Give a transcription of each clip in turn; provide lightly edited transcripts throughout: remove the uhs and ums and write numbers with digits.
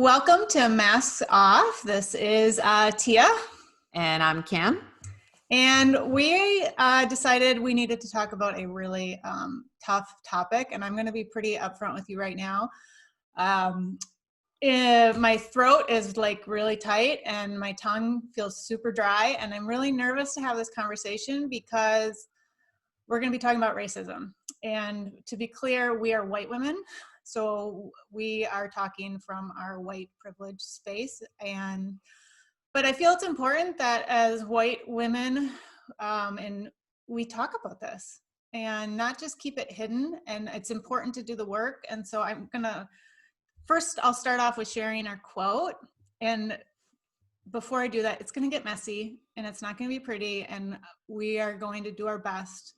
Welcome to Masks Off. This is Tia. And I'm Kim. And we decided we needed to talk about a really tough topic. And I'm going to be pretty upfront with you right now. My throat is like really tight and my tongue feels super dry. And I'm really nervous to have this conversation because we're going to be talking about racism. And to be clear, we are white women. So we are talking from our white privilege space. But I feel it's important that as white women, and we talk about this and not just keep it hidden. And it's important to do the work. And so I'll start off with sharing our quote. And before I do that, it's going to get messy and it's not going to be pretty. And we are going to do our best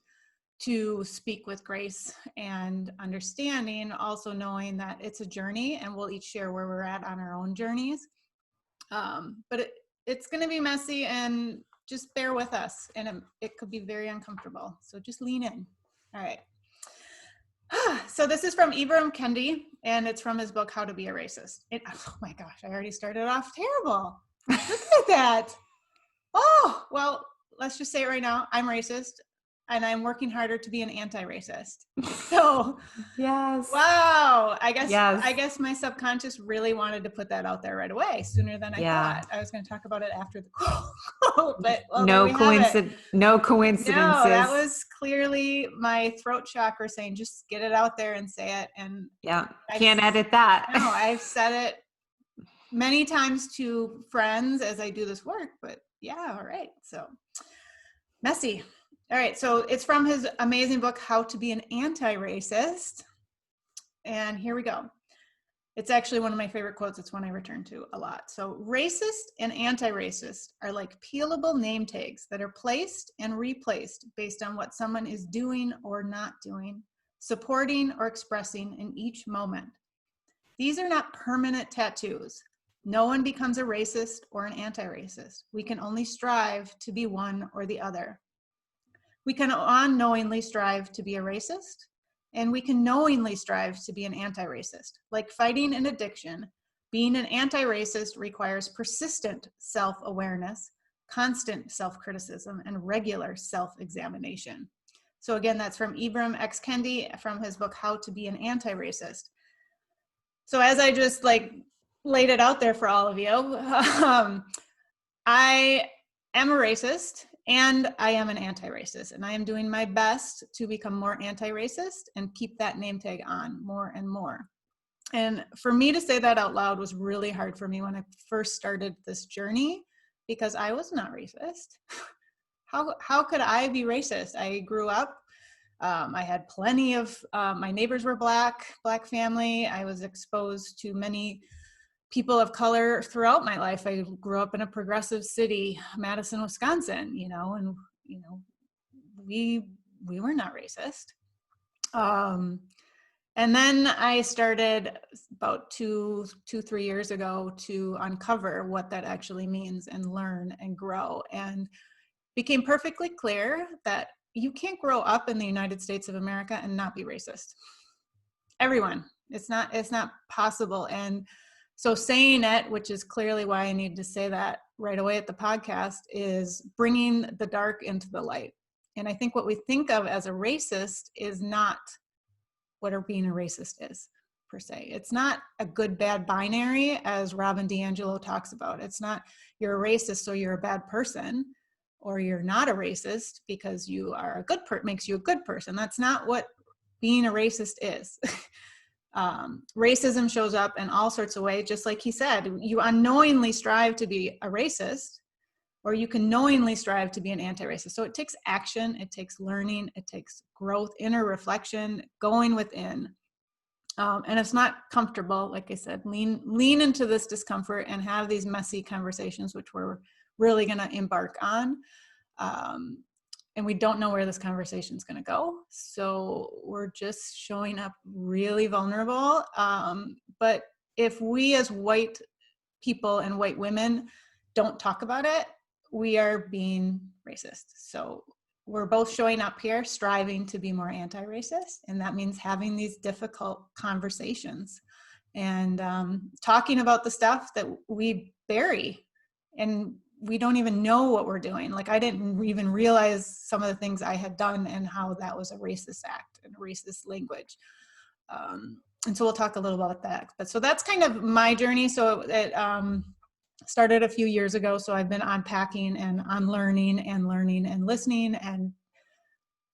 to speak with grace and understanding, also knowing that it's a journey and we'll each share where we're at on our own journeys. But it's going to be messy and just bear with us, and it could be very uncomfortable. So just lean in. All right. So this is from Ibram Kendi, and it's from his book, How to Be a Racist. Oh my gosh, I already started off terrible. Look at that. Oh, well, let's just say it right now. I'm racist. And I'm working harder to be an anti-racist. So, yes. Wow. I guess my subconscious really wanted to put that out there right away, sooner than I thought. I was going to talk about it after the quote, but no coincidences. No, that was clearly my throat chakra saying, just get it out there and say it. And can't edit that. No, I've said it many times to friends as I do this work, but yeah, all right. So messy. All right, so it's from his amazing book, How to Be an Anti-Racist. And here we go. It's actually one of my favorite quotes. It's one I return to a lot. So, racist and anti-racist are like peelable name tags that are placed and replaced based on what someone is doing or not doing, supporting or expressing in each moment. These are not permanent tattoos. No one becomes a racist or an anti-racist. We can only strive to be one or the other. We can unknowingly strive to be a racist, and we can knowingly strive to be an anti-racist. Like fighting an addiction, being an anti-racist requires persistent self-awareness, constant self-criticism, and regular self-examination. So again, that's from Ibram X Kendi from his book, How to Be an Anti-Racist. So as I just laid it out there for all of you, I am a racist. And I am an anti-racist, and I am doing my best to become more anti-racist and keep that name tag on more and more. And for me to say that out loud was really hard for me when I first started this journey, because I was not racist. How could I be racist? I grew up, I had plenty of, my neighbors were black family. I was exposed to many people of color throughout my life. I grew up in a progressive city, Madison, Wisconsin, and we were not racist. And then I started about 3 years ago to uncover what that actually means and learn and grow, and became perfectly clear that you can't grow up in the United States of America and not be racist. Everyone, it's not possible. And so saying it, which is clearly why I need to say that right away at the podcast, is bringing the dark into the light. And I think what we think of as a racist is not what being a racist is, per se. It's not a good, bad binary, as Robin DiAngelo talks about. It's not you're a racist, so you're a bad person, or you're not a racist because you are a good person, makes you a good person. That's not what being a racist is. Racism shows up in all sorts of ways, just like he said. You unknowingly strive to be a racist, or you can knowingly strive to be an anti-racist. So it takes action, it takes learning, it takes growth, inner reflection, going within. And it's not comfortable, like I said. Lean into this discomfort and have these messy conversations, which we're really going to embark on. And we don't know where this conversation is going to go. So we're just showing up really vulnerable. But if we as white people and white women don't talk about it, we are being racist. So we're both showing up here striving to be more anti-racist. And that means having these difficult conversations and talking about the stuff that we bury and we don't even know what we're doing. Like, I didn't even realize some of the things I had done and how that was a racist act and a racist language. And so we'll talk a little about that. But so that's kind of my journey. So it started a few years ago. So I've been unpacking and unlearning and learning and listening and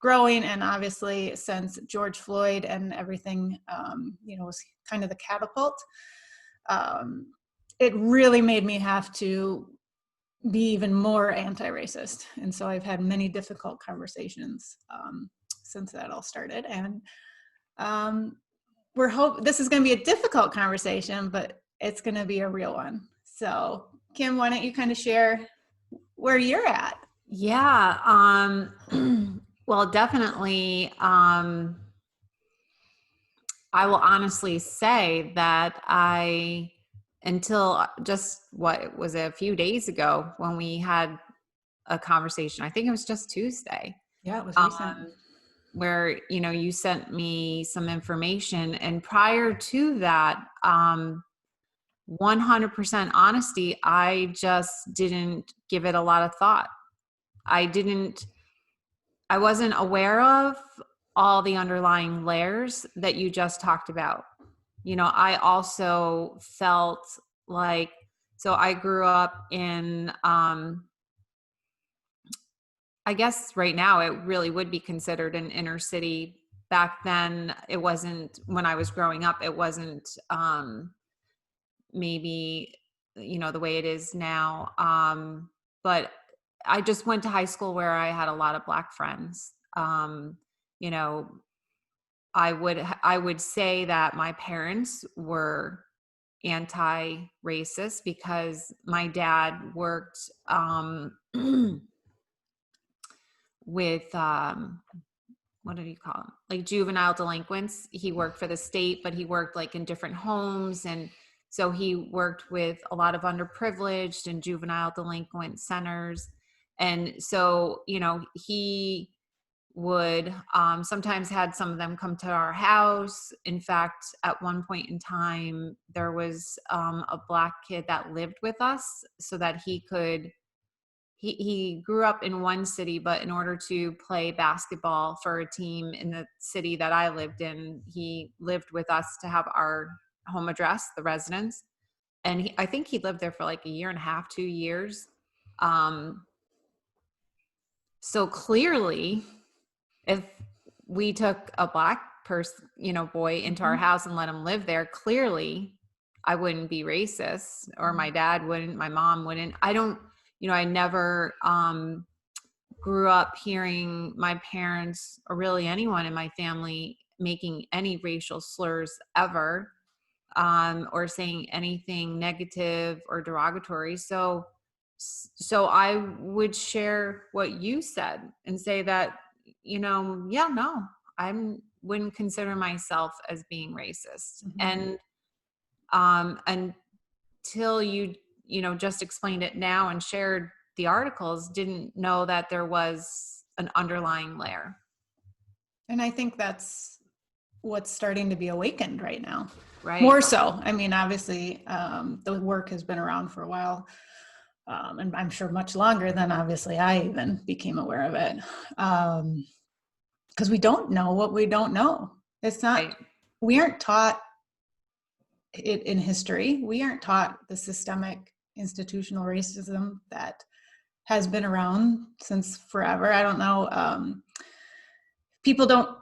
growing. And obviously since George Floyd and everything, was kind of the catapult, it really made me have to be even more anti-racist. And so I've had many difficult conversations since that all started. And this is going to be a difficult conversation, but it's going to be a real one. So Kim, why don't you kind of share where you're at? Yeah. Well, definitely. I will honestly say that until just a few days ago when we had a conversation, I think it was just Tuesday. Yeah, it was recent. Where, you sent me some information, and prior to that, 100% honesty, I just didn't give it a lot of thought. I wasn't aware of all the underlying layers that you just talked about. I also felt like, so I grew up in, I guess right now it really would be considered an inner city. Back then it wasn't. When I was growing up, it wasn't maybe, the way it is now. But I just went to high school where I had a lot of Black friends. I would say that my parents were anti-racist because my dad worked with what do you call them? Like juvenile delinquents. He worked for the state, but he worked like in different homes. And so he worked with a lot of underprivileged and juvenile delinquent centers. And so, he would sometimes had some of them come to our house. In fact, at one point in time, there was a Black kid that lived with us so that he could, he grew up in one city, but in order to play basketball for a team in the city that I lived in, he lived with us to have our home address, the residence. And I think he lived there for like a year and a half, 2 years. So clearly, if we took a Black person, boy into our house and let him live there, clearly I wouldn't be racist, or my dad wouldn't, my mom wouldn't. I never grew up hearing my parents or really anyone in my family making any racial slurs ever, or saying anything negative or derogatory. So I would share what you said and say that, I wouldn't consider myself as being racist. And until you just explained it now and shared the articles, didn't know that there was an underlying layer. And I think that's what's starting to be awakened right now. Right. More so. I mean, obviously, the work has been around for a while. And I'm sure much longer than obviously I even became aware of it. Because we don't know what we don't know. It's not, right. We aren't taught it in history. We aren't taught the systemic institutional racism that has been around since forever. I don't know. People don't,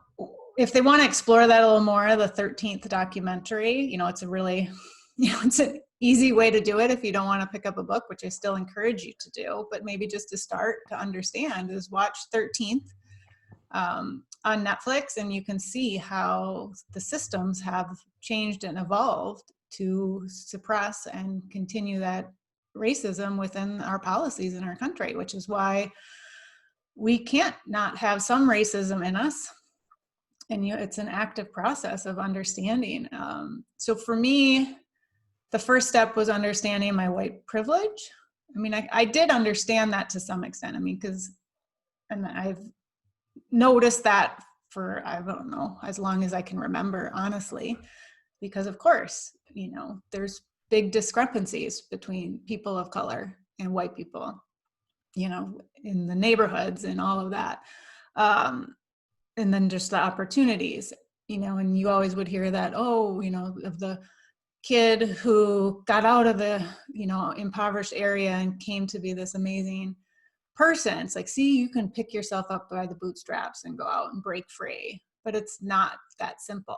if they want to explore that a little more, the 13th documentary, it's a really, it's an easy way to do it if you don't want to pick up a book, which I still encourage you to do, but maybe just to start to understand is watch 13th on Netflix, and you can see how the systems have changed and evolved to suppress and continue that racism within our policies in our country, which is why we can't not have some racism in us. And it's an active process of understanding. So for me, the first step was understanding my white privilege. I mean, I did understand that to some extent. I mean, and I've noticed that for, I don't know, as long as I can remember, honestly, because of course, there's big discrepancies between people of color and white people, in the neighborhoods and all of that. And then just the opportunities, and you always would hear that, of the kid who got out of the, impoverished area and came to be this amazing person. It's like, see, you can pick yourself up by the bootstraps and go out and break free, but it's not that simple.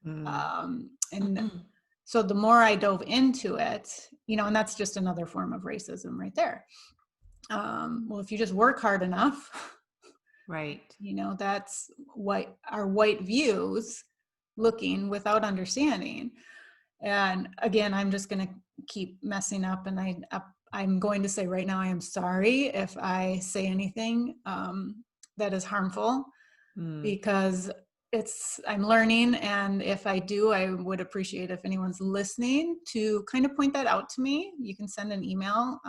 And so the more I dove into it, and that's just another form of racism right there. Well, if you just work hard enough, right. That's our white views looking without understanding. And again, I'm just going to keep messing up. And I'm going to say right now, I am sorry if I say anything that is harmful, because I'm learning. And if I do, I would appreciate if anyone's listening to kind of point that out to me. You can send an email.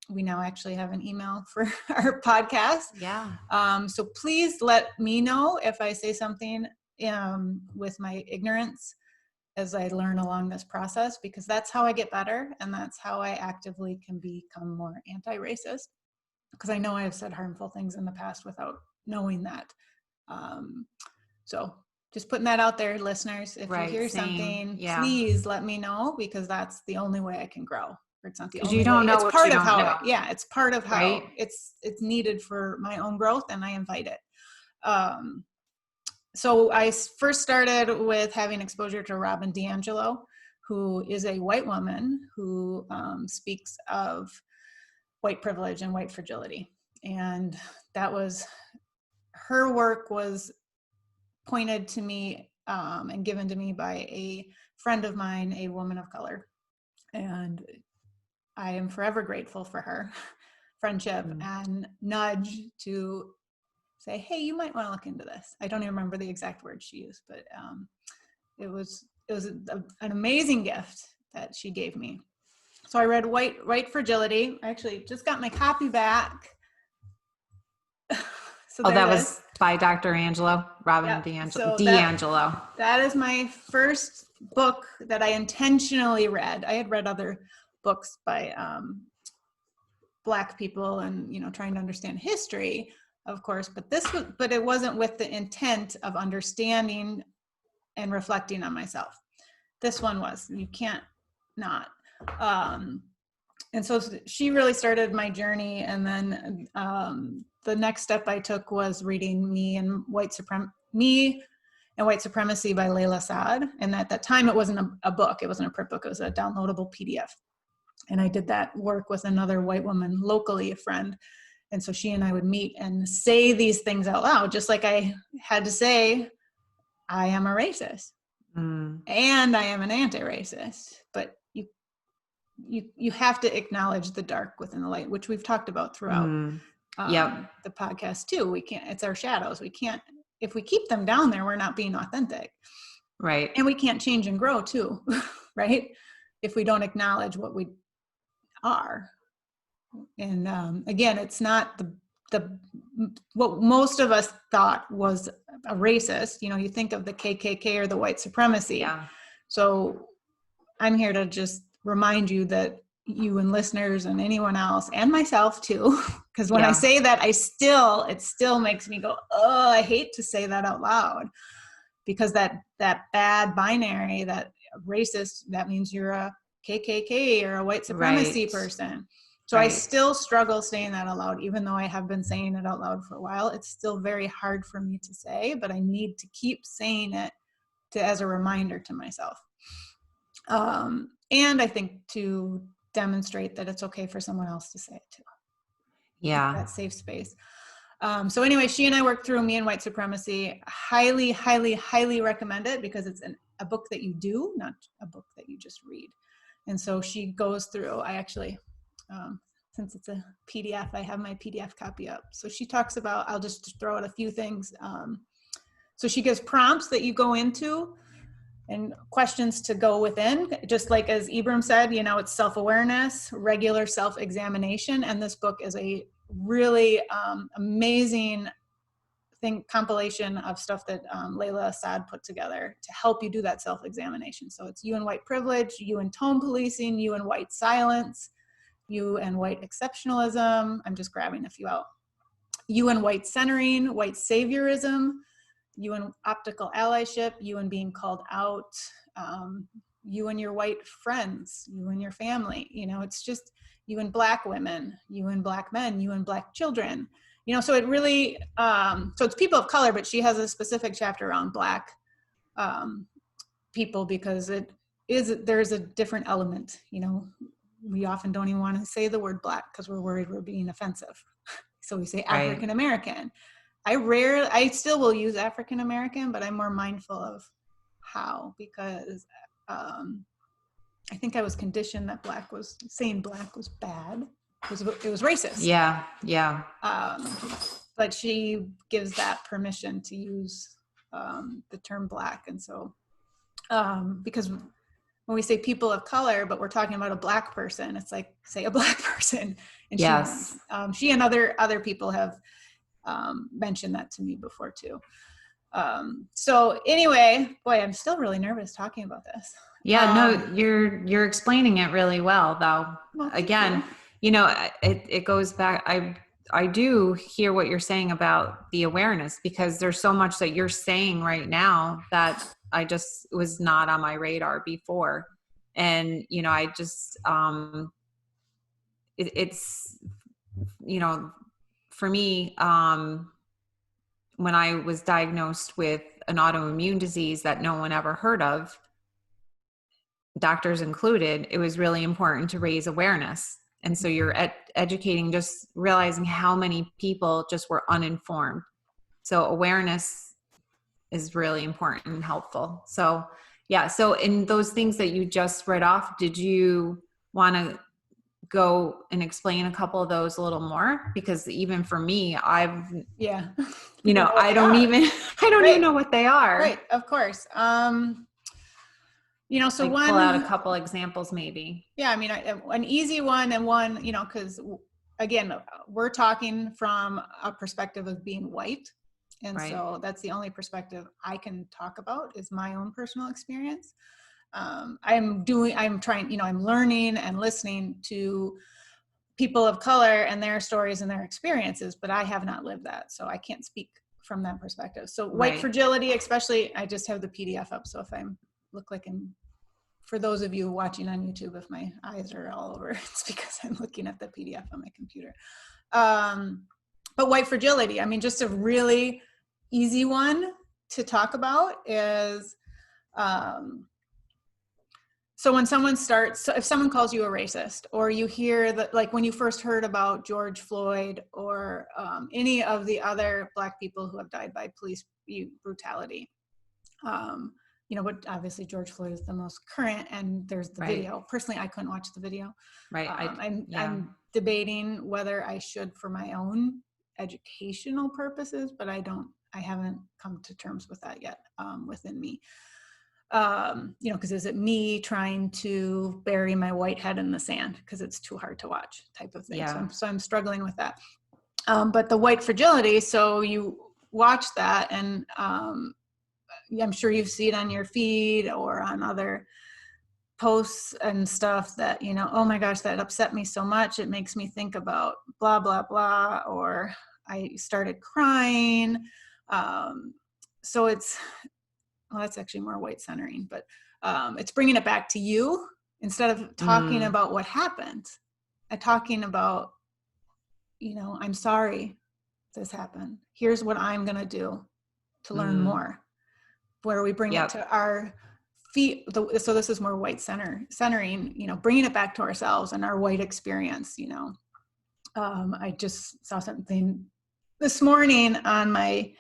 We now actually have an email for our podcast. Yeah. So please let me know if I say something with my ignorance as I learn along this process, because that's how I get better. And that's how I actively can become more anti-racist, because I know I have said harmful things in the past without knowing that. So just putting that out there, listeners, if you hear something, please let me know, because that's the only way I can grow. Or it's not the only way. It's part of how it's part of how it's needed for my own growth, and I invite it. So I first started with having exposure to Robin DiAngelo, who is a white woman who speaks of white privilege and white fragility. And her work was pointed to me and given to me by a friend of mine, a woman of color. And I am forever grateful for her friendship and nudge to say, hey, you might want to look into this. I don't even remember the exact words she used, but it was an amazing gift that she gave me. So I read White Fragility. I actually just got my copy back. So that was by Dr. Angelo, Robin DiAngelo. That is my first book that I intentionally read. I had read other books by Black people and, trying to understand history, of course, but it wasn't with the intent of understanding and reflecting on myself. This one was. You can't not. And so she really started my journey. And then the next step I took was reading Me and White Supremacy by Layla Saad. And at that time, it wasn't a book. It wasn't a print book. It was a downloadable PDF. And I did that work with another white woman, locally, a friend. And so she and I would meet and say these things out loud, just like I had to say, I am a racist and I am an anti-racist. But you have to acknowledge the dark within the light, which we've talked about throughout the podcast too. We can't, it's our shadows. We can't, if we keep them down there, we're not being authentic. Right. And we can't change and grow too, right? If we don't acknowledge what we are. And again, it's not what most of us thought was a racist. You think of the KKK or the white supremacy. Yeah. So I'm here to just remind you that you and listeners and anyone else and myself too, because when I say that, it still makes me go, oh, I hate to say that out loud, because that bad binary, that racist, that means you're a KKK or a white supremacy person. So I still struggle saying that out loud, even though I have been saying it out loud for a while. It's still very hard for me to say, but I need to keep saying it as a reminder to myself. And I think to demonstrate that it's okay for someone else to say it too. Yeah. That safe space. So anyway, she and I worked through Me and White Supremacy. Highly, highly, highly recommend it, because it's a book that you do, not a book that you just read. And so she goes through, I actually, since it's a PDF, I have my PDF copy up. So she talks about, I'll just throw out a few things. So she gives prompts that you go into and questions to go within, just like as Ibram said, it's self-awareness, regular self-examination. And this book is a really amazing compilation of stuff that Layla Assad put together to help you do that self-examination. So it's you and white privilege, you and tone policing, you and white silence, you and white exceptionalism. I'm just grabbing a few out. You and white centering, white saviorism, you and optical allyship, you and being called out, you and your white friends, you and your family. It's just you and Black women, you and Black men, you and Black children. So it really, so it's people of color, but she has a specific chapter around Black people because there's a different element. We often don't even want to say the word Black because we're worried we're being offensive. So we say African American. I still will use African American, but I'm more mindful of how, because I think I was conditioned that saying Black was bad. It was racist. Yeah. But she gives that permission to use the term Black. And so, because when we say people of color, but we're talking about a Black person, it's like, say a Black person. And yes. She and other people have mentioned that to me before too. So anyway, boy, I'm still really nervous talking about this. Yeah, no, you're explaining it really well, though. Well, again, it goes back. I do hear what you're saying about the awareness, because there's so much that you're saying right now that I just was not on my radar before. And, I just, it's, for me, when I was diagnosed with an autoimmune disease that no one ever heard of, doctors included, it was really important to raise awareness. And so you're educating, just realizing how many people just were uninformed. So awareness is really important and helpful. So yeah. So in those things that you just read off, did you want to go and explain a couple of those a little more? Because even for me, I don't even know what they are. Right. Of course. So like pull out a couple examples maybe. Yeah. I mean, an easy one, and one, because again, we're talking from a perspective of being white. And so that's the only perspective I can talk about, is my own personal experience. I'm learning and listening to people of color and their stories and their experiences, but I have not lived that. So I can't speak from that perspective. So white fragility, especially, I just have the PDF up. So if I look like for those of you watching on YouTube, if my eyes are all over, it's because I'm looking at the PDF on my computer. But white fragility, I mean, just a really easy one to talk about is, so when if someone calls you a racist, or you hear that, like when you first heard about George Floyd or any of the other Black people who have died by police brutality, but obviously George Floyd is the most current, and there's the video. Personally, I couldn't watch the video. Right. I'm debating whether I should for my own educational purposes, but I haven't come to terms with that yet within me. Because is it me trying to bury my white head in the sand because it's too hard to watch type of thing. Yeah. So I'm struggling with that. But the white fragility, so you watch that, and I'm sure you've seen it on your feed or on other posts and stuff that, oh my gosh, that upset me so much. It makes me think about blah, blah, blah, or I started crying. So that's actually more white centering, but it's bringing it back to you instead of talking about what happened, and talking about, I'm sorry this happened. Here's what I'm going to do to learn more, where we bring it to our feet. So this is more white centering, bringing it back to ourselves and our white experience. I just saw something this morning on my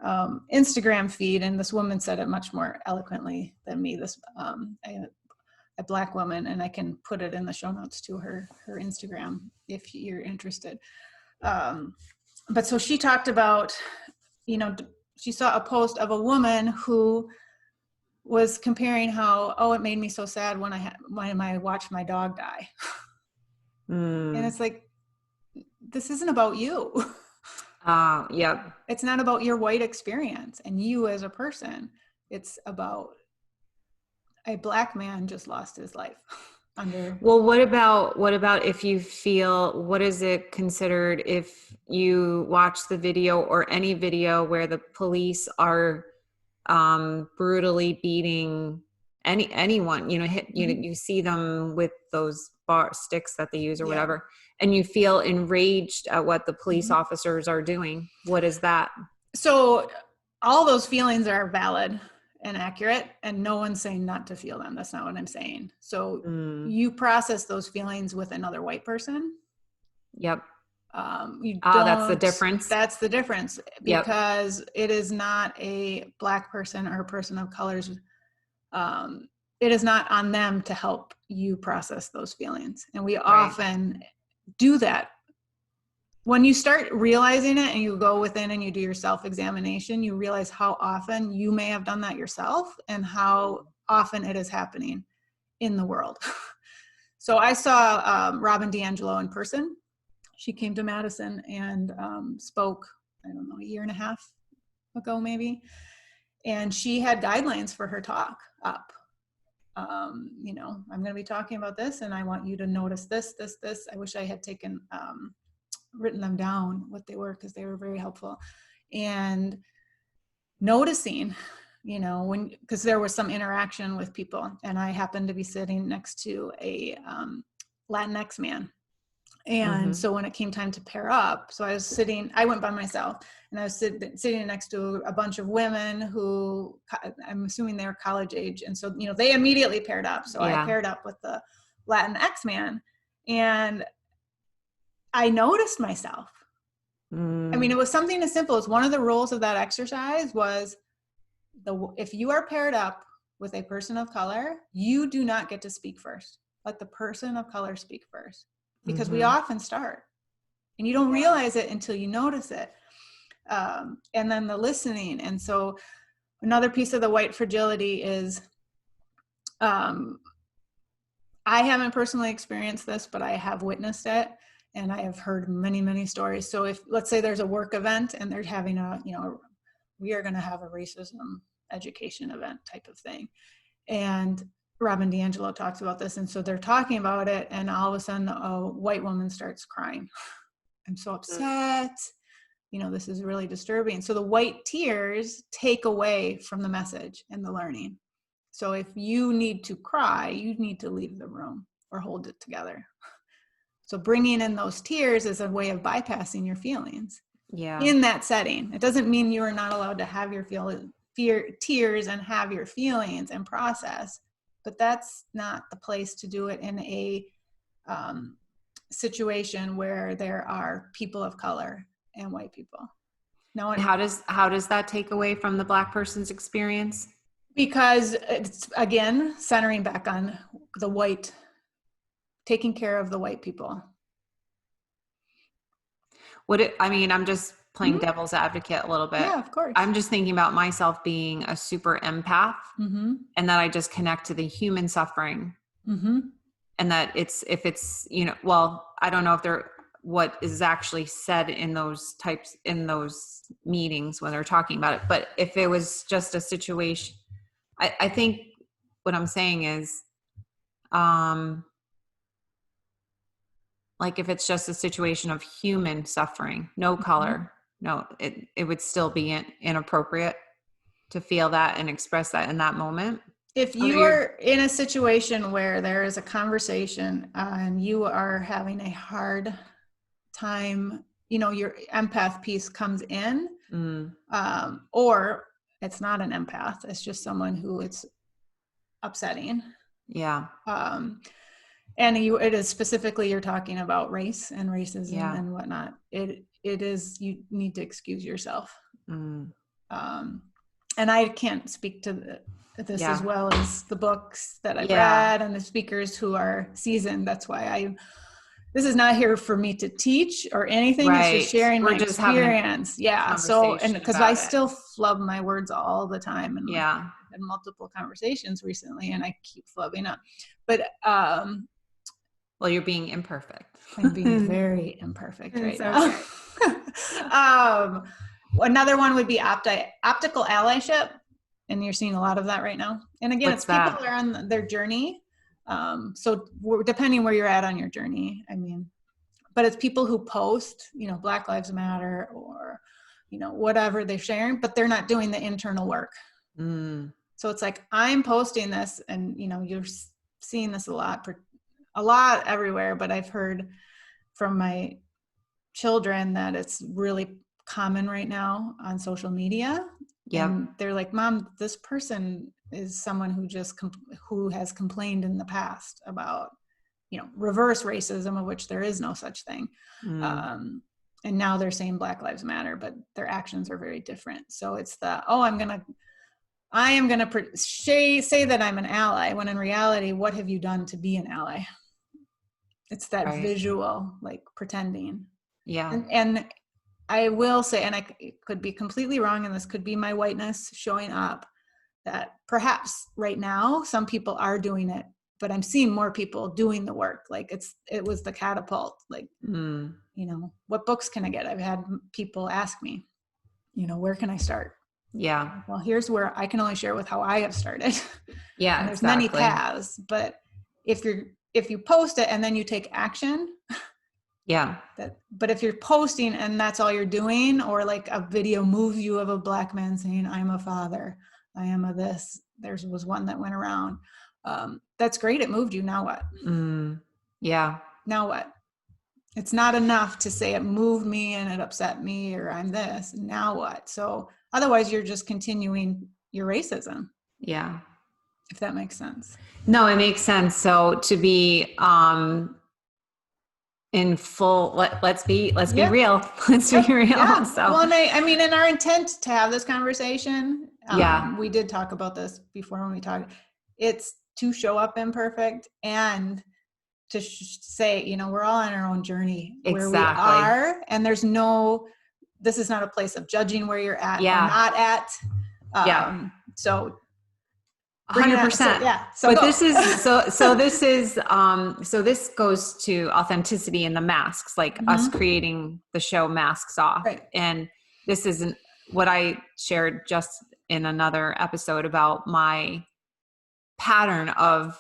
Instagram feed, and this woman said it much more eloquently than me. A Black woman, and I can put it in the show notes to her Instagram if you're interested. But so she talked about, she saw a post of a woman who was comparing how, it made me so sad when I watched my dog die. And it's like, this isn't about you. Yep. It's not about your white experience and you as a person. It's about a Black man just lost his life under. Well, what about if you feel, what is it considered if you watch the video or any video where the police are brutally beating anyone, you see them with those bar sticks that they use or whatever, and you feel enraged at what the police officers are doing? What is that? So all those feelings are valid and accurate, and no one's saying not to feel them. That's not what I'm saying. So you process those feelings with another white person. Yep. That's the difference. That's the difference, because it is not a Black person or a person of colors. It is not on them to help you process those feelings. And we often do that. When you start realizing it and you go within and you do your self-examination, you realize how often you may have done that yourself and how often it is happening in the world. So I saw Robin DiAngelo in person. She came to Madison and spoke, I don't know, a year and a half ago maybe. And she had guidelines for her talk up. I'm going to be talking about this and I want you to notice this. I wish I had written them down, what they were, because they were very helpful. And noticing, because there was some interaction with people, and I happened to be sitting next to a Latinx man. And so when it came time to pair up, so I went by myself, and I was sitting next to a bunch of women who, I'm assuming they were college age. And so, they immediately paired up. So I paired up with the Latinx man, and I noticed myself. I mean, it was something as simple as one of the rules of that exercise was if you are paired up with a person of color, you do not get to speak first. Let the person of color speak first, because we often start and you don't realize it until you notice it. And then the listening. And so another piece of the white fragility is, I haven't personally experienced this, but I have witnessed it. And I have heard many, many stories. So if, let's say there's a work event and they're having we are going to have a racism education event type of thing. And Robin DiAngelo talks about this. And so they're talking about it. And all of a sudden a white woman starts crying. I'm so upset. This is really disturbing. So the white tears take away from the message and the learning. So if you need to cry, you need to leave the room or hold it together. So bringing in those tears is a way of bypassing your feelings in that setting. It doesn't mean you are not allowed to have your tears and have your feelings and process, but that's not the place to do it in a situation where there are people of color and white people. No one. How does that take away from the Black person's experience? Because it's, again, centering back on the white, taking care of the white people. I'm just playing devil's advocate a little bit. Yeah, of course. I'm just thinking about myself being a super empath, and that I just connect to the human suffering. And that I don't know if what is actually said in those meetings when they're talking about it, but if it was just a situation, I think what I'm saying is, like if it's just a situation of human suffering, no color, no, it would still be inappropriate to feel that and express that in that moment. If you are in a situation where there is a conversation and you are having a hard time, your empath piece comes in, or it's not an empath, it's just someone who it's upsetting. Yeah. And it is specifically, you're talking about race and racism and whatnot. It is, you need to excuse yourself. And I can't speak to this as well as the books that I've read and the speakers who are seasoned. That's why this is not here for me to teach or anything. Right. It's just sharing my experience. So, and because I still flub my words all the time. And I've had multiple conversations recently and I keep flubbing up. But Well, you're being imperfect. I'm being very imperfect right It's now. Another one would be optical allyship. And you're seeing a lot of that right now. And again, What's it's people that? that are on their journey. So depending where you're at on your journey, I mean, but it's people who post, Black Lives Matter or, whatever they're sharing, but they're not doing the internal work. So it's like, I'm posting this and, you're seeing this a lot everywhere, but I've heard from my children that it's really common right now on social media. Yeah. And they're like, Mom, this person is someone who has complained in the past about, reverse racism, of which there is no such thing. And now they're saying Black Lives Matter, but their actions are very different. So it's I am going to say that I'm an ally, when in reality, what have you done to be an ally? It's that visual, like pretending. Yeah. And I will say, and I could be completely wrong, and this could be my whiteness showing up, that perhaps right now some people are doing it, but I'm seeing more people doing the work. Like it was the catapult. Like, what books can I get? I've had people ask me, where can I start? Yeah. Well, here's where I can only share with how I have started. Yeah. And there's many paths, but if you post it and then you take action, yeah. But if you're posting and that's all you're doing, or like a video moves you of a Black man saying, I'm a father, I am a this, there was one that went around. That's great. It moved you. Now what? Yeah. Now what? It's not enough to say it moved me and it upset me or I'm this. Now what? So otherwise you're just continuing your racism. Yeah. If that makes sense. No, it makes sense. So to be, in full, let's be real. Let's be real. Yeah. So, well, and I mean, in our intent to have this conversation, we did talk about this before when we talked. It's to show up imperfect and to say, we're all on our own journey where we are, and this is not a place of judging where you're at or not at. So 100%. So but this goes to authenticity in the masks, like us creating the show Masks Off. Right. And this isn't what I shared just in another episode about my pattern of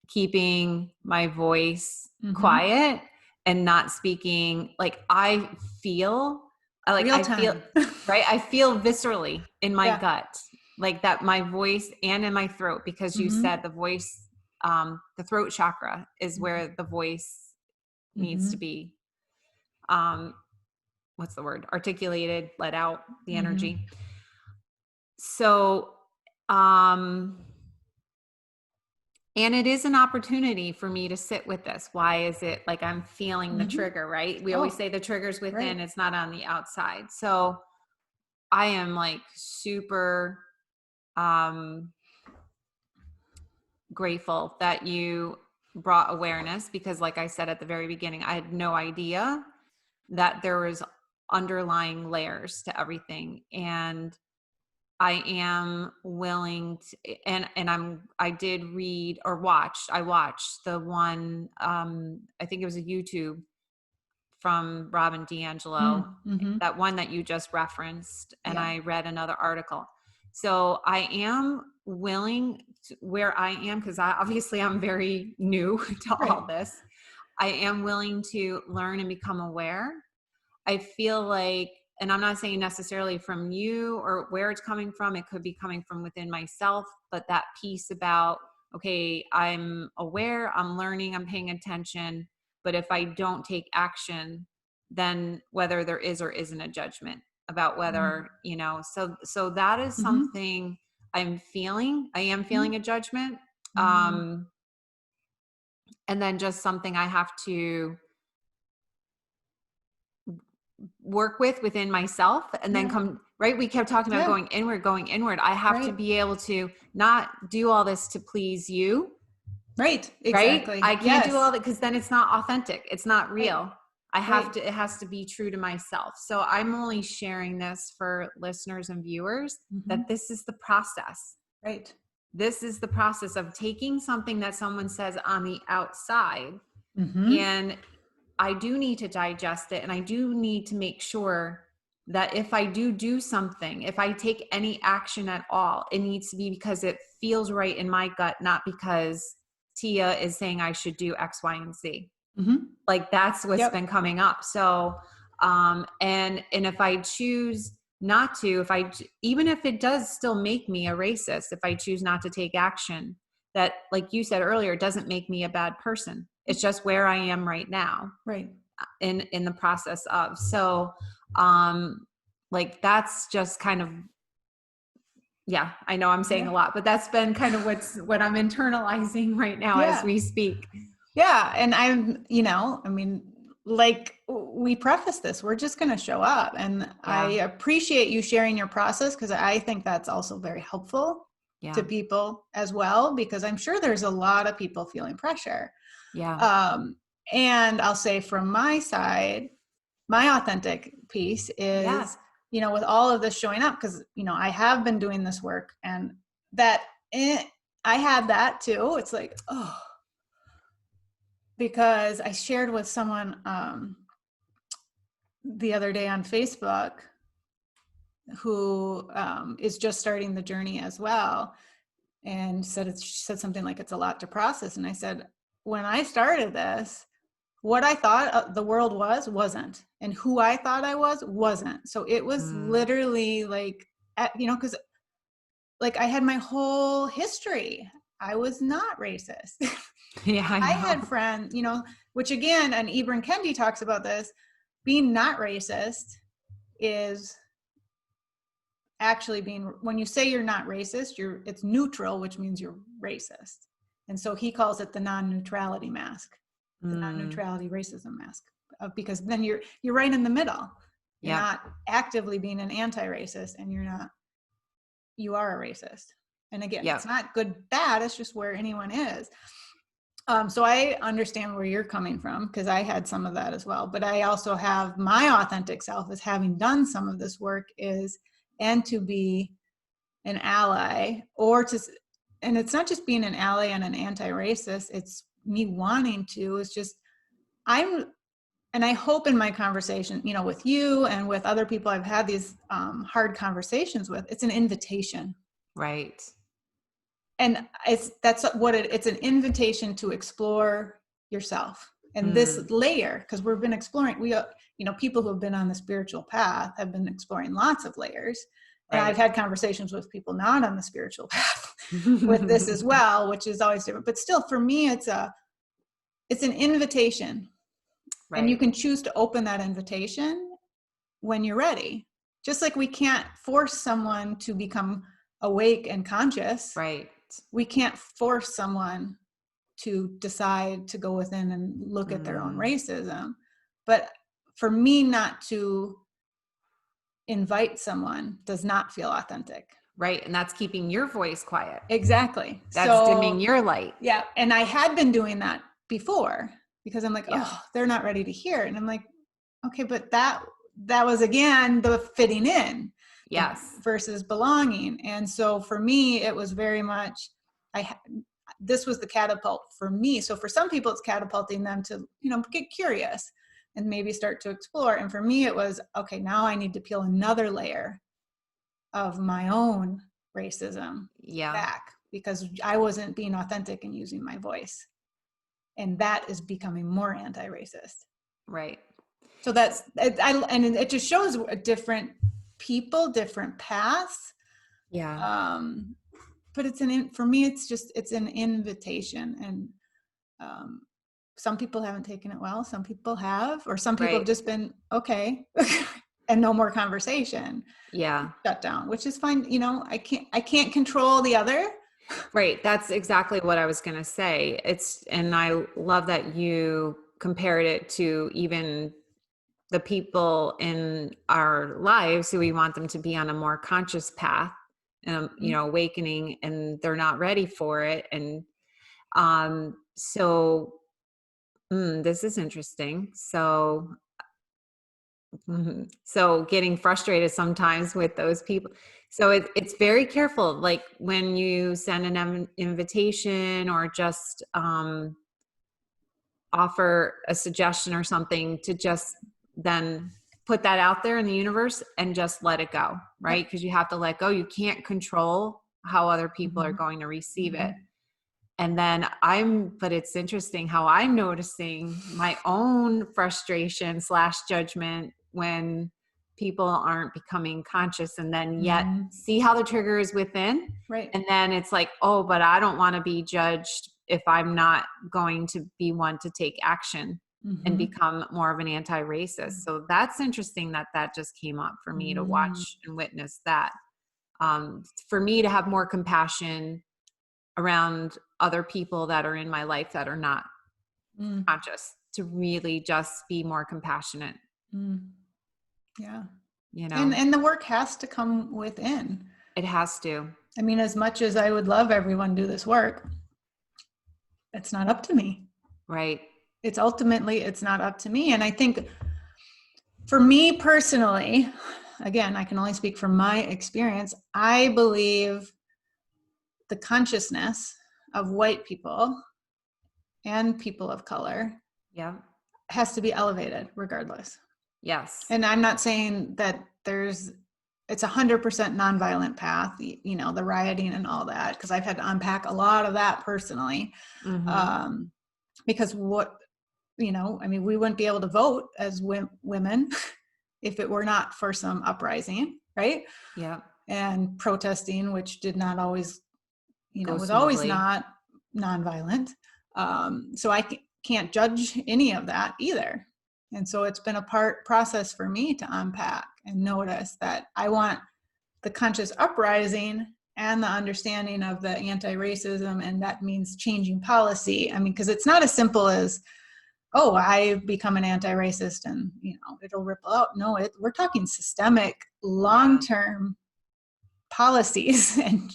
keeping my voice quiet and not speaking. Like I feel viscerally in my gut. Like that, my voice and in my throat, because you said the voice, the throat chakra is where the voice needs to be, what's the word? Articulated, let out the energy. So, and it is an opportunity for me to sit with this. Why is it like I'm feeling the trigger, right? We always say the trigger's within, it's not on the outside. So I am like super grateful that you brought awareness, because like I said at the very beginning, I had no idea that there was underlying layers to everything. And I am willing to, I did read or I watched the one, I think it was a YouTube from Robin DiAngelo, that one that you just referenced. And I read another article. So I am willing to, where I am, because obviously I'm very new to all this. I am willing to learn and become aware. I feel like, and I'm not saying necessarily from you or where it's coming from, it could be coming from within myself, but that piece about, okay, I'm aware, I'm learning, I'm paying attention, but if I don't take action, then whether there is or isn't a judgment about whether, so that is something I'm feeling. I am feeling a judgment. And then just something I have to work within myself, and then come, right? We kept talking about going inward. I have to be able to not do all this to please you. Right. Exactly. Right? I can't do all that, because then it's not authentic. It's not real. I have to, it has to be true to myself. So I'm only sharing this for listeners and viewers that this is the process. Right. This is the process of taking something that someone says on the outside And I do need to digest it. And I do need to make sure that if I do something, if I take any action at all, it needs to be because it feels right in my gut, not because Tia is saying I should do X, Y, and Z. Like that's what's been coming up. So, and if I choose not to, even if it does still make me a racist, if I choose not to take action, that, like you said earlier, it doesn't make me a bad person. It's just where I am right now. Right. In the process of. So, like that's just kind of, yeah, I know I'm saying a lot, but that's been kind of what I'm internalizing right now as we speak. Yeah. And I'm, I mean, like we preface this, we're just going to show up. And I appreciate you sharing your process, because I think that's also very helpful to people as well, because I'm sure there's a lot of people feeling pressure. Yeah. And I'll say from my side, my authentic piece is, with all of this showing up, because, I have been doing this work, and that I had that too. It's like, because I shared with someone the other day on Facebook who is just starting the journey as well, and said something like, it's a lot to process. And I said, when I started this, what I thought the world wasn't, and who I thought I wasn't. So it was literally like, because like I had my whole history. I was not racist. Yeah, I had friends, which again, and Ibram Kendi talks about this, being not racist is actually when you say you're not racist, it's neutral, which means you're racist. And so he calls it the non-neutrality mask, the non-neutrality racism mask, because then you're right in the middle. You're not actively being an anti-racist, and you are a racist. And again, it's not good, bad, it's just where anyone is. So I understand where you're coming from, because I had some of that as well. But I also have my authentic self as having done some of this work and to be an ally, and it's not just being an ally and an anti-racist, it's me wanting to, it's just, and I hope in my conversation, with you and with other people I've had these hard conversations with, it's an invitation. Right. And it's an invitation to explore yourself. And this layer, because we've been exploring, people who have been on the spiritual path have been exploring lots of layers. And I've had conversations with people not on the spiritual path with this as well, which is always different. But still, for me, it's an invitation. Right. And you can choose to open that invitation when you're ready. Just like we can't force someone to become awake and conscious. Right. We can't force someone to decide to go within and look at their own racism. But for me, not to invite someone does not feel authentic. Right. And that's keeping your voice quiet. Exactly. That's dimming your light. Yeah. And I had been doing that before, because I'm like, they're not ready to hear it. And I'm like, okay, but that was, again, the fitting in. Yes. Versus belonging. And so for me, it was very much, this was the catapult for me. So for some people, it's catapulting them to, get curious and maybe start to explore. And for me, it was, okay, now I need to peel another layer of my own racism back, because I wasn't being authentic and using my voice. And that is becoming more anti-racist. Right. So and it just shows different people, different paths. Yeah. But for me, it's an invitation. And some people haven't taken it well. Some people have, or some people have just been, okay, and no more conversation. Yeah. Shut down, which is fine. I can't control the other. Right. That's exactly what I was going to say. And I love that you compared it to even the people in our lives who we want them to be on a more conscious path, awakening, and they're not ready for it. And this is interesting. So getting frustrated sometimes with those people. So it's very careful. Like when you send an invitation or just offer a suggestion or something, to just then put that out there in the universe and just let it go, right? Because you have to let go. You can't control how other people are going to receive it. And then but it's interesting how I'm noticing my own frustration / judgment when people aren't becoming conscious, and then yet see how the trigger is within. Right. And then it's like, oh, but I don't want to be judged if I'm not going to be one to take action and become more of an anti-racist. So that's interesting that just came up for me to watch and witness that. For me to have more compassion around other people that are in my life that are not conscious, to really just be more compassionate. Yeah. You know, and the work has to come within. It has to. I mean, as much as I would love everyone to do this work, it's not up to me. Right. It's not up to me. And I think for me personally, again, I can only speak from my experience. I believe the consciousness of white people and people of color has to be elevated regardless. Yes. And I'm not saying that it's 100% nonviolent path, you know, the rioting and all that, because I've had to unpack a lot of that personally. Because we wouldn't be able to vote as women if it were not for some uprising, right? Yeah. And protesting, which did not always, was smoothly. always not nonviolent. So I can't judge any of that either. And so it's been a process for me to unpack and notice that I want the conscious uprising and the understanding of the anti-racism, and that means changing policy. I mean, because it's not as simple as, oh, I become an anti-racist and, it'll ripple out. No, we're talking systemic, long-term policies and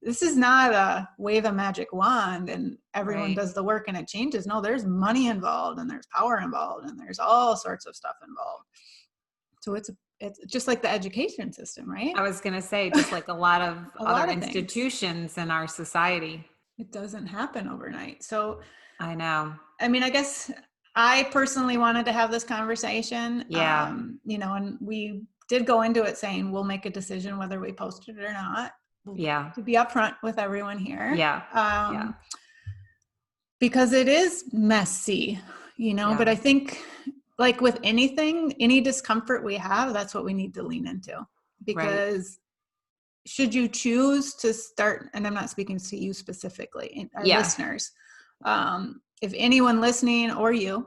this is not a wave a magic wand and everyone does the work and it changes. No, there's money involved and there's power involved and there's all sorts of stuff involved. So it's just like the education system, right? I was going to say, just like a lot of other institutions things in our society. It doesn't happen overnight. So I know. I mean, I guess I personally wanted to have this conversation. Yeah. And we did go into it saying we'll make a decision whether we post it or not. To be upfront with everyone here. Yeah. Because it is messy, but I think like with anything, any discomfort we have, that's what we need to lean into. Because should you choose to start, and I'm not speaking to you specifically, our listeners, if anyone listening or you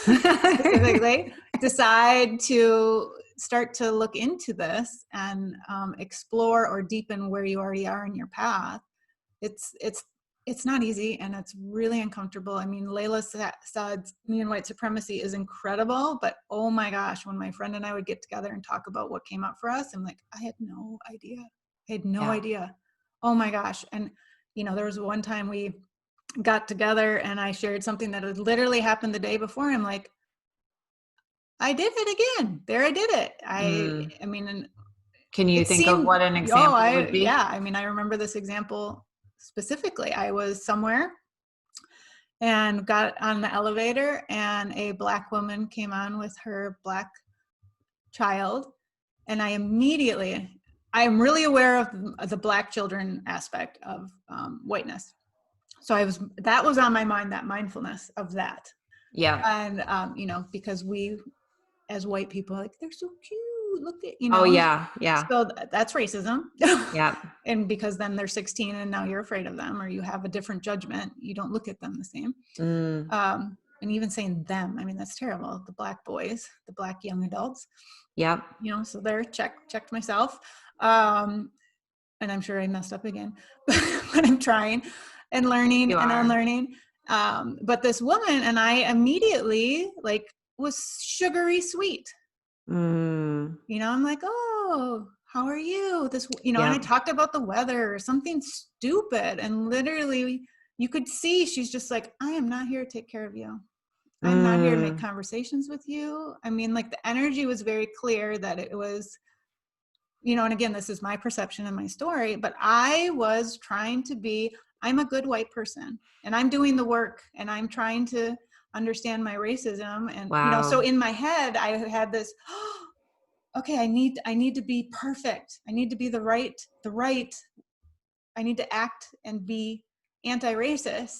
specifically decide to start to look into this and explore or deepen where you already are in your path, it's not easy and it's really uncomfortable. I mean, Layla Saad's Me and White Supremacy is incredible, but oh my gosh, when my friend and I would get together and talk about what came up for us, I'm like, I had no idea. Oh my gosh. And there was one time we got together and I shared something that had literally happened the day before. I'm like, I did it again. There, I did it. I mean, can you think of what an example would be? Yeah. I mean, I remember this example specifically. I was somewhere and got on the elevator and a Black woman came on with her Black child. And I am really aware of the Black children aspect of whiteness. So that was on my mind, that mindfulness of that. Yeah. And, because we, as white people, like, they're so cute. Look at, Oh yeah. So that's racism. Yeah. And because then they're 16 and now you're afraid of them, or you have a different judgment. You don't look at them the same. And even saying them, I mean, that's terrible. The Black boys, the Black young adults. Yeah. So there, checked myself. And I'm sure I messed up again, but I'm trying and learning and unlearning. But this woman and I immediately was sugary sweet. I'm like, oh, how are you? And I talked about the weather or something stupid. And literally you could see, she's just like, I am not here to take care of you. I'm not here to make conversations with you. I mean, like the energy was very clear that it was, and again, this is my perception and my story, but I was trying to be I'm a good white person and I'm doing the work and I'm trying to understand my racism. And, you know, so Wow. in my head, I had this, okay, I need to be perfect. I need to be the right, I need to act and be anti-racist.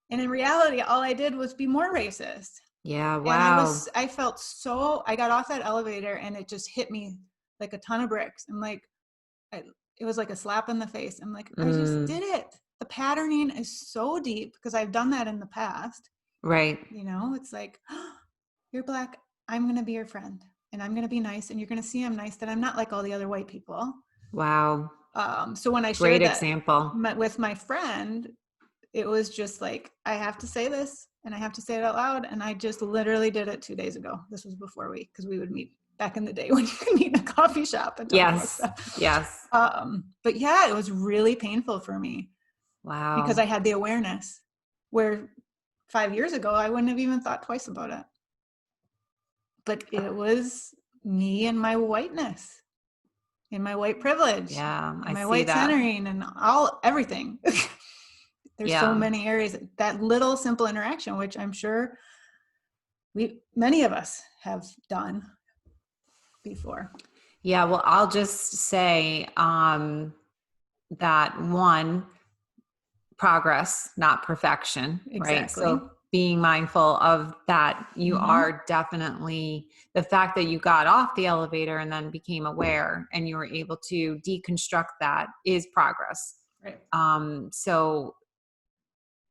And in reality, all I did was be more racist. Yeah. And Wow. I felt so, I got off that elevator and it just hit me like a ton of bricks. I'm like, it was like a slap in the face. I'm like, I just did it. The patterning is so deep because I've done that in the past. Right. You know, it's like, oh, you're Black. I'm going to be your friend and I'm going to be nice. And you're going to see I'm nice, that I'm not like all the other white people. Wow. So when I Great shared that example. with my friend, it was just like, I have to say this and I have to say it out loud. And I just literally did it 2 days ago. This was before because we would meet back in the day when you could meet in a coffee shop and talk about Yes. stuff. Yes. But yeah, it was really painful for me because Wow. I had the awareness where 5 years ago, I wouldn't have even thought twice about it. But it was me and my whiteness, and my white privilege, Yeah. and I my see white that. centering, and everything. There's so Yeah. many areas, that little simple interaction, which I'm sure many of us have done before. Yeah. Well, I'll just say that one, progress, not perfection, right? Exactly. So being mindful of that, you Mm-hmm. are definitely, the fact that you got off the elevator and then became aware and you were able to deconstruct that is progress. Right. So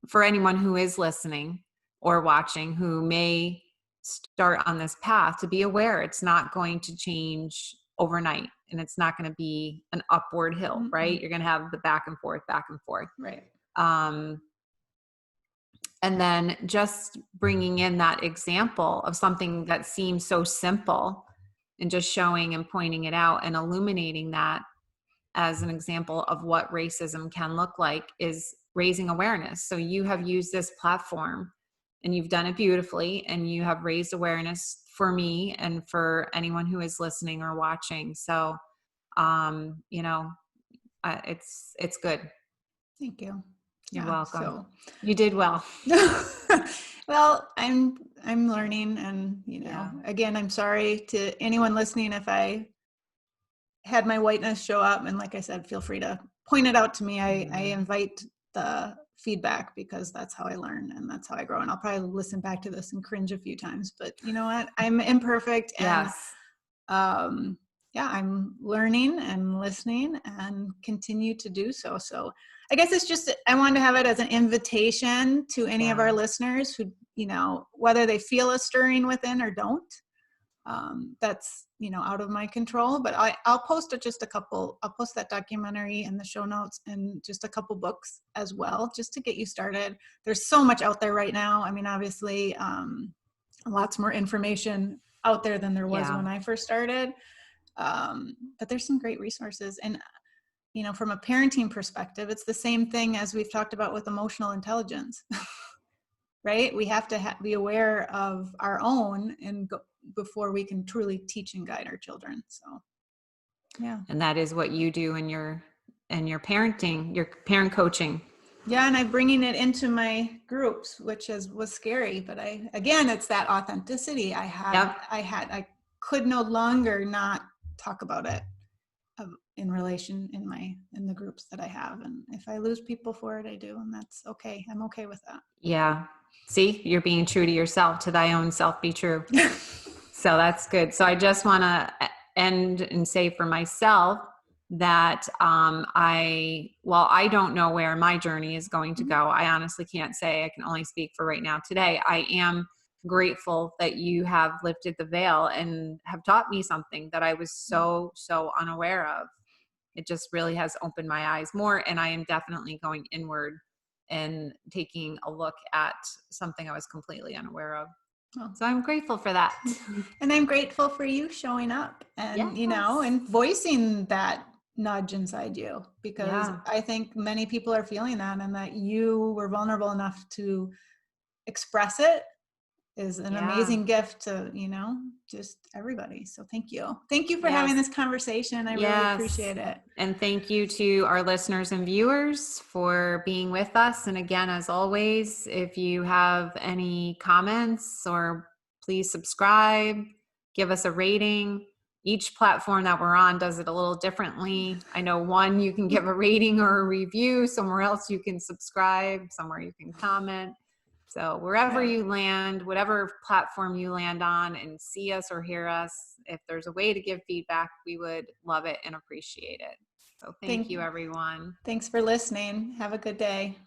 for anyone who is listening or watching who may start on this path, to be aware it's not going to change overnight and it's not going to be an upward hill, Mm-mm. right? You're going to have the back and forth. Right. And then just bringing in that example of something that seems so simple and just showing and pointing it out and illuminating that as an example of what racism can look like is raising awareness. So you have used this platform and you've done it beautifully and you have raised awareness for me and for anyone who is listening or watching. So, you know, it's good. Thank you. You're Yeah. welcome. So You did well. well, I'm learning, and you know, Yeah. again, I'm sorry to anyone listening if I had my whiteness show up, and like I said, feel free to point it out to me. I invite the feedback because that's how I learn and that's how I grow. And I'll probably listen back to this and cringe a few times, but you know what? I'm imperfect, and Yes. yeah, I'm learning and listening and continue to do so. So I guess it's just, I wanted to have it as an invitation to any of our listeners who, you know, whether they feel a stirring within or don't, that's, you know, out of my control, but I'll post I'll post that documentary in the show notes and just a couple books as well, just to get you started. There's so much out there right now. I mean, obviously, lots more information out there than there was when I first started. But there's some great resources. And, you know, from a parenting perspective, it's the same thing as we've talked about with emotional intelligence, right? We have to be aware of our own before we can truly teach and guide our children. So, yeah. And that is what you do in your parenting, your parent coaching. Yeah. And I'm bringing it into my groups, which was scary, but again, it's that authenticity I could no longer not talk about it in relation in the groups that I have. And if I lose people for it, I do. And that's okay. I'm okay with that. Yeah. See, you're being true to yourself, to thy own self be true. So that's good. So I just want to end and say for myself that I don't know where my journey is going to go. I honestly can't say. I can only speak for right now today. I am grateful that you have lifted the veil and have taught me something that I was so unaware of. It just really has opened my eyes more, and I am definitely going inward and taking a look at something I was completely unaware of. Oh. So I'm grateful for that. And I'm grateful for you showing up and, you know, and voicing that nudge inside you, because I think many people are feeling that, and that you were vulnerable enough to express it is an Yeah. amazing gift to, just everybody. So thank you. Thank you for having this conversation. I really appreciate it. And thank you to our listeners and viewers for being with us. And again, as always, if you have any comments, or please subscribe, give us a rating. Each platform that we're on does it a little differently. I know one, you can give a rating or a review. Somewhere else you can subscribe. Somewhere you can comment. So wherever you land, whatever platform you land on and see us or hear us, if there's a way to give feedback, we would love it and appreciate it. So thank you, everyone. Thanks for listening. Have a good day.